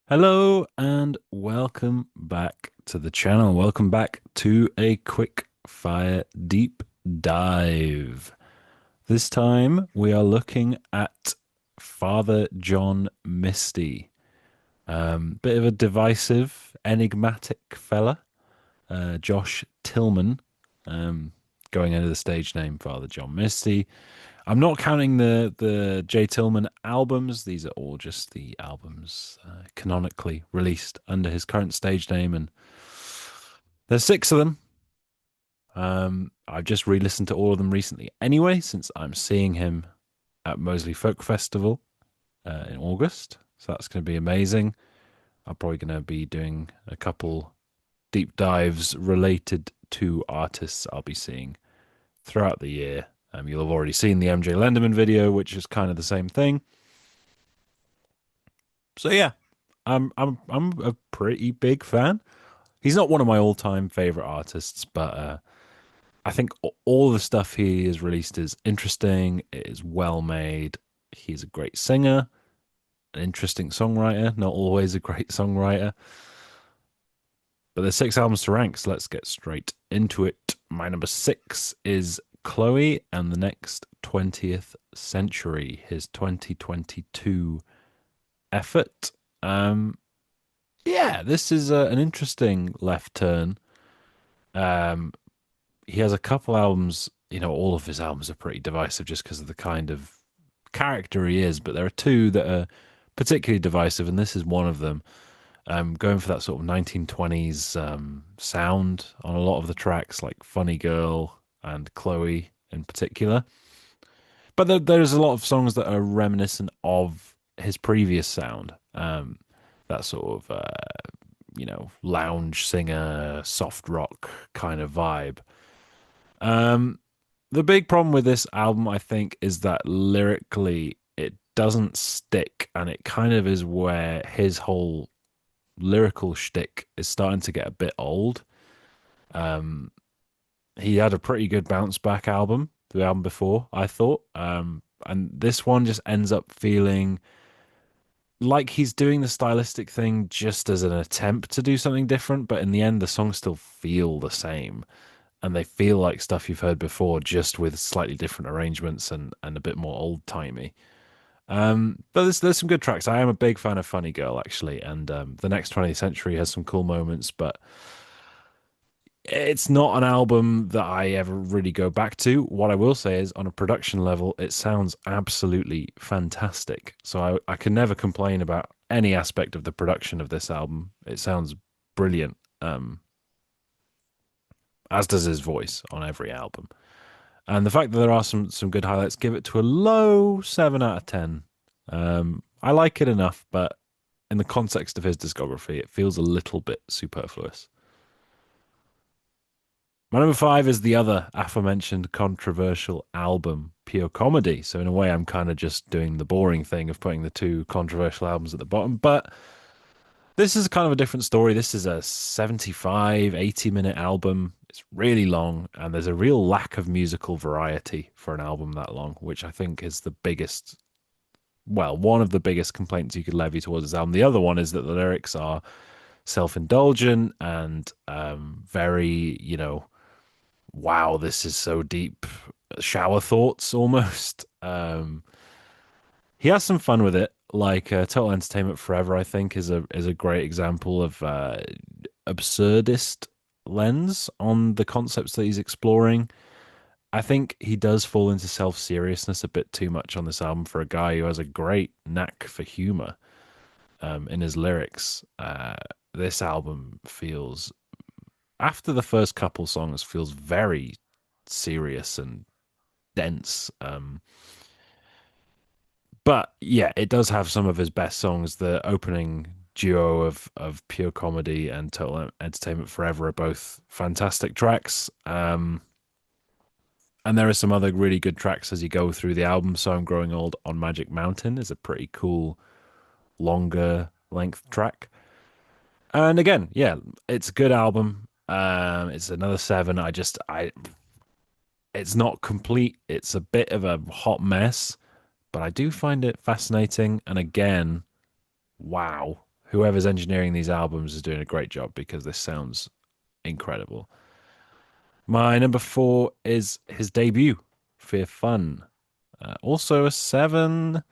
Hello and welcome back to the channel. Welcome back to a quick fire deep dive. This time we are looking at Father John Misty. Bit of a divisive, enigmatic fella, Josh Tillman, um, going under the stage name Father John Misty. I'm not counting the J Tillman albums. These are all just the albums canonically released under his current stage name, and there's six of them. I've just re-listened to all of them recently, anyway, since I'm seeing him at Moseley Folk Festival in August. So that's going to be amazing. I'm probably going to be doing a couple deep dives related to artists I'll be seeing throughout the year. You'll have already seen the MJ Lenderman video, which is kind of the same thing. So yeah, I'm a pretty big fan. He's not one of my all-time favorite artists, but I think all the stuff he has released is interesting. It is well made. He's a great singer, an interesting songwriter. Not always a great songwriter, but there's six albums to rank, so let's get straight into it. My number six is Chloe and the Next 20th Century, his 2022 effort. Um, yeah, this is an interesting left turn. Um, he has a couple albums, all of his albums are pretty divisive just because of the kind of character he is, but there are two that are particularly divisive, and this is one of them. Going for that sort of 1920s sound on a lot of the tracks, like Funny Girl and Chloe in particular. But there's a lot of songs that are reminiscent of his previous sound. That sort of, lounge singer, soft rock kind of vibe. Um, the big problem with this album, I think, is that lyrically it doesn't stick, and it kind of is where his whole lyrical shtick is starting to get a bit old. Um, he had a pretty good bounce back album, the album before, I thought. And this one just ends up feeling like he's doing the stylistic thing just as an attempt to do something different, but in the end, the songs still feel the same. And they feel like stuff you've heard before, just with slightly different arrangements and a bit more old timey. But there's some good tracks. I am a big fan of Funny Girl, actually, and the Next 20th Century has some cool moments, but it's not an album that I ever really go back to. What I will say is, on a production level, it sounds absolutely fantastic. So I can never complain about any aspect of the production of this album. It sounds brilliant, as does his voice on every album. And the fact that there are some good highlights give it to a low 7 out of 10. I like it enough, but in the context of his discography, it feels a little bit superfluous. My number five is the other aforementioned controversial album, Pure Comedy. So in a way, I'm kind of just doing the boring thing of putting the two controversial albums at the bottom. But this is kind of a different story. This is a 75, 80-minute album. It's really long, and there's a real lack of musical variety for an album that long, which I think is the biggest, well, one of the biggest complaints you could levy towards this album. The other one is that the lyrics are self-indulgent and very, wow, this is so deep, shower thoughts almost. He has some fun with it. Like Total Entertainment Forever, I think is a great example of absurdist lens on the concepts that he's exploring. I think he does fall into self-seriousness a bit too much on this album for a guy who has a great knack for humor in his lyrics. This album feels, after the first couple songs, feels very serious and dense. But yeah, it does have some of his best songs. The opening duo of Pure Comedy and Total Entertainment Forever are both fantastic tracks. And there are some other really good tracks as you go through the album. So I'm Growing Old on Magic Mountain is a pretty cool, longer length track. And again, yeah, it's a good album. It's another seven. It's not complete. It's a bit of a hot mess, but I do find it fascinating. And again, wow. whoever's engineering these albums is doing a great job because this sounds incredible. My number four is his debut, Fear Fun. Also a seven.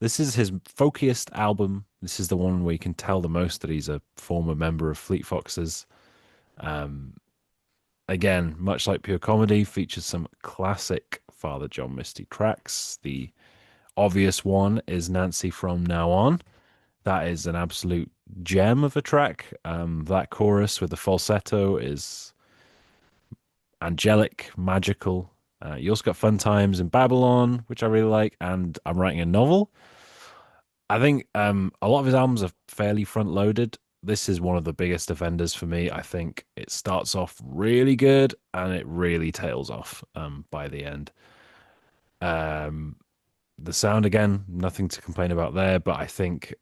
This is his folkiest album. This is the one where you can tell the most that he's a former member of Fleet Foxes. Um, Again, much like Pure Comedy, features some classic Father John Misty tracks. The obvious one is Nancy from Now On. That is an absolute gem of a track. That chorus with the falsetto is angelic, magical. You also got Fun Times in Babylon, which I really like, and I'm writing a novel. I think a lot of his albums are fairly front loaded. This is one of the biggest offenders for me. I think it starts off really good and it really tails off by the end. Um, the sound again, nothing to complain about there, but I think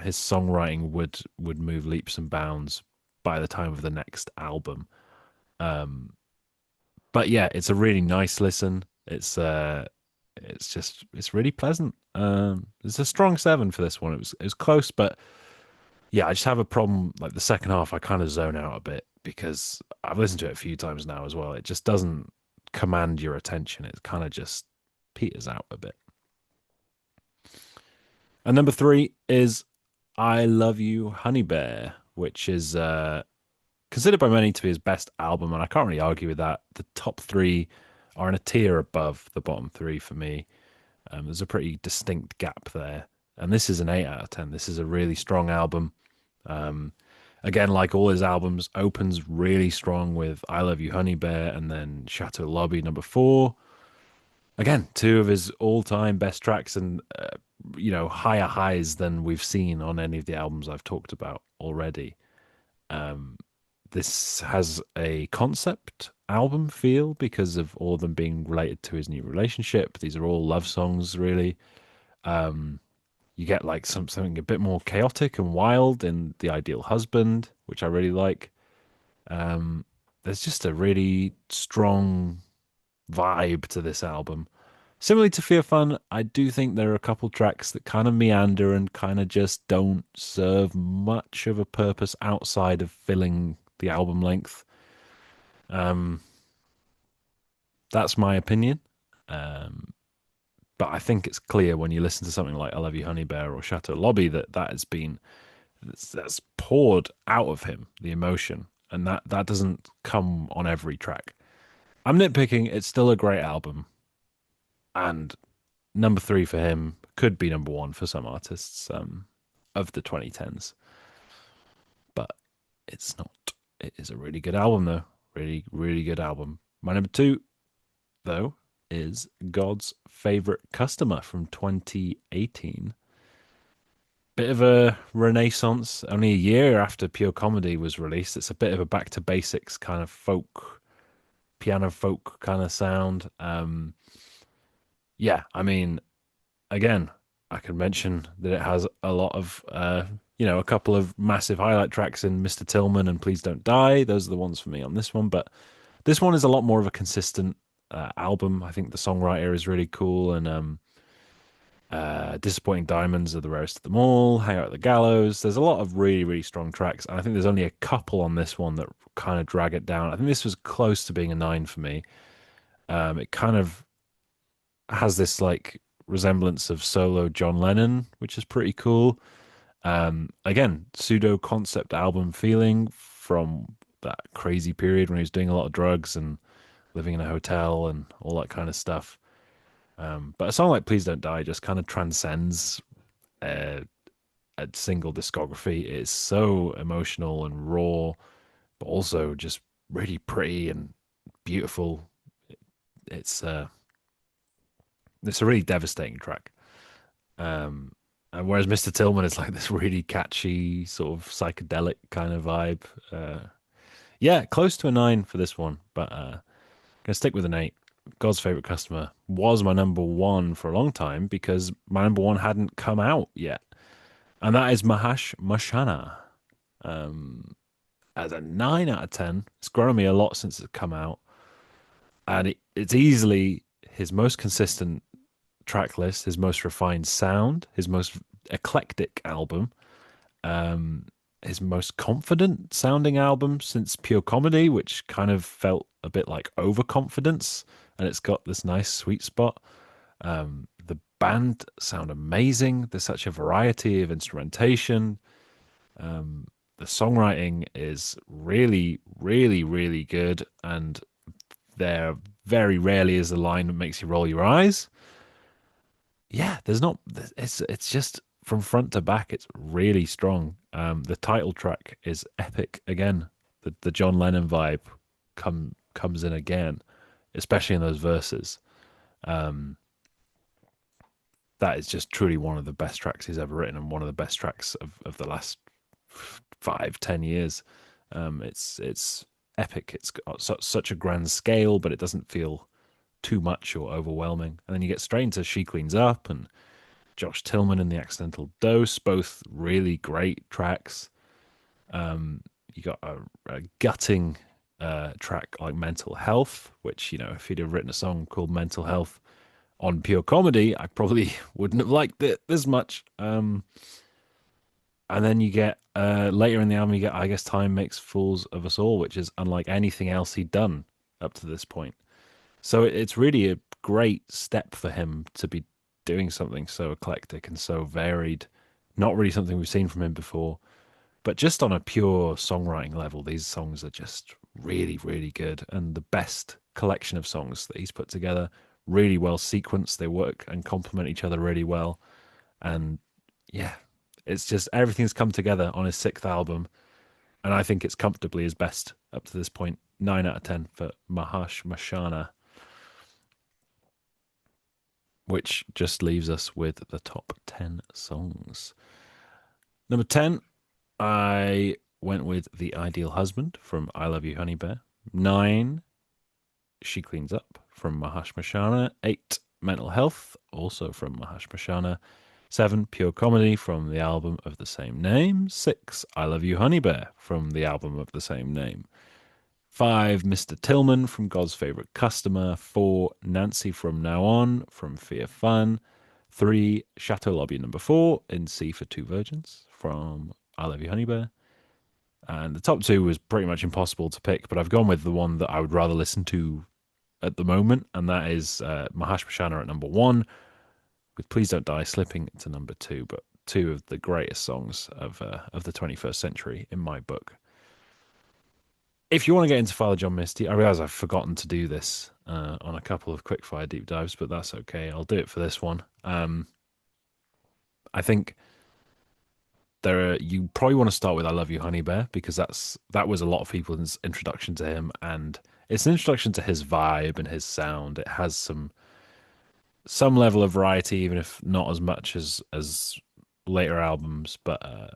his songwriting would move leaps and bounds by the time of the next album. Um, but yeah, it's a really nice listen. It's really pleasant. It's a strong seven for this one. It was close, but yeah, I just have a problem. Like the second half, I kind of zone out a bit because I've listened to it a few times now as well. It just doesn't command your attention. It kind of just peters out a bit. And number three is I Love You, Honey Bear, which is considered by many to be his best album, and I can't really argue with that. The top three are in a tier above the bottom three for me. There's a pretty distinct gap there, and this is an 8 out of 10. This is a really strong album. Um, Again, like all his albums, opens really strong with "I Love You, Honey Bear" and then "Chateau Lobby" number four. Again, two of his all-time best tracks, and higher highs than we've seen on any of the albums I've talked about already. Um, this has a concept album feel because of all of them being related to his new relationship. These are all love songs, really. Um, you get like something a bit more chaotic and wild in The Ideal Husband, which I really like. Um, there's just a really strong vibe to this album. Similarly to Fear Fun, I do think there are a couple tracks that kind of meander and kind of just don't serve much of a purpose outside of filling the album length. Um, that's my opinion. Um, but I think it's clear when you listen to something like I Love You Honey Bear or Chateau Lobby that has been that's poured out of him, the emotion, and that doesn't come on every track. I'm nitpicking, it's still a great album, and number three for him could be number one for some artists of the 2010s, but it's not. It is a really good album, though. Really, really good album. My number two, though, is God's Favorite Customer from 2018. Bit of a renaissance, only a year after Pure Comedy was released. It's a bit of a back to basics kind of piano folk kind of sound. Yeah, I mean, again, I can mention that it has a lot of, a couple of massive highlight tracks in Mr. Tillman and Please Don't Die. Those are the ones for me on this one. But this one is a lot more of a consistent album. I think the songwriter is really cool. And Disappointing Diamonds are the rarest of them all. Hang Out at the Gallows. There's a lot of really, really strong tracks. And I think there's only a couple on this one that kind of drag it down. I think this was close to being a nine for me. It kind of has this like resemblance of solo John Lennon, which is pretty cool. Again, pseudo concept album feeling from that crazy period when he was doing a lot of drugs and living in a hotel and all that kind of stuff. But a song like Please Don't Die just kind of transcends uh, a single discography. It's so emotional and raw, but also just really pretty and beautiful. It's uh, it's a really devastating track. Um, and whereas Mr. Tillman is like this really catchy, sort of psychedelic kind of vibe. Yeah, close to a nine for this one, but gonna stick with an eight. God's favorite customer was my number one for a long time because my number one hadn't come out yet, and that is Mahash Mashana. Um, as a 9 out of 10, it's grown on me a lot since it's come out, and it's easily his most consistent track list, his most refined sound, his most eclectic album, Um, his most confident sounding album since Pure Comedy, which kind of felt a bit like overconfidence, and it's got this nice sweet spot. The band sound amazing. There's such a variety of instrumentation. The songwriting is really, really, really good, and there very rarely is a line that makes you roll your eyes. Yeah, there's not. It's just from front to back. It's really strong. The title track is epic again. The John Lennon vibe comes in again, especially in those verses. Um, that is just truly one of the best tracks he's ever written, and one of the best tracks of the last 5, 10 years. It's epic. It's got such a grand scale, but it doesn't feel too much or overwhelming. And then you get straight into She Cleans Up and Josh Tillman and The Accidental Dose, both really great tracks. You got a gutting track like Mental Health, which, if he'd have written a song called Mental Health on Pure Comedy, I probably wouldn't have liked it this much. And then you get later in the album, you get I Guess Time Makes Fools of Us All, which is unlike anything else he'd done up to this point. So it's really a great step for him to be doing something so eclectic and so varied. Not really something we've seen from him before, but just on a pure songwriting level, these songs are just really, really good. And the best collection of songs that he's put together, really well sequenced. They work and complement each other really well. And yeah, it's just everything's come together on his sixth album. And I think it's comfortably his best up to this point. 9 out of 10 for Mahash Mashana, which just leaves us with the top 10 songs. Number 10, I went with The Ideal Husband from I Love You, Honey Bear. 9, She Cleans Up from Mahash Mashana. 8, Mental Health, also from Mahash Mashana. 7, Pure Comedy from the album of the same name. 6, I Love You, Honey Bear from the album of the same name. 5, Mr. Tillman from God's Favorite Customer. 4, Nancy from Now On from Fear Fun. 3, Chateau Lobby number 4 in C for Two Virgins from I Love You, Honey Bear. And the top two was pretty much impossible to pick, but I've gone with the one that I would rather listen to at the moment, and that is Mahash Mashana at number 1, with Please Don't Die slipping to number 2, but two of the greatest songs of the 21st century in my book. If you want to get into Father John Misty, I realize I've forgotten to do this on a couple of quickfire deep dives, but that's okay. I'll do it for this one. I think you probably want to start with "I Love You, Honey Bear" because that was a lot of people's introduction to him, and it's an introduction to his vibe and his sound. It has some level of variety, even if not as much as later albums. But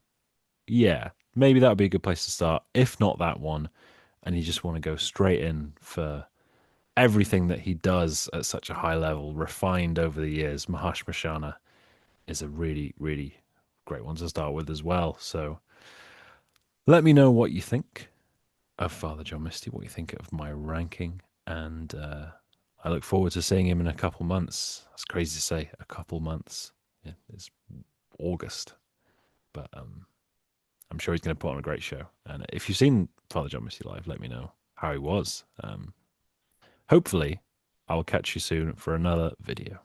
yeah, maybe that would be a good place to start. If not that one, and you just want to go straight in for everything that he does at such a high level, refined over the years, Mahash Mashana is a really, really great one to start with as well. So let me know what you think of Father John Misty, what you think of my ranking, and I look forward to seeing him in a couple months. That's crazy to say, a couple months. Yeah, it's August, but I'm sure he's going to put on a great show. And if you've seen Father John Misty live, let me know how he was. Hopefully, I'll catch you soon for another video.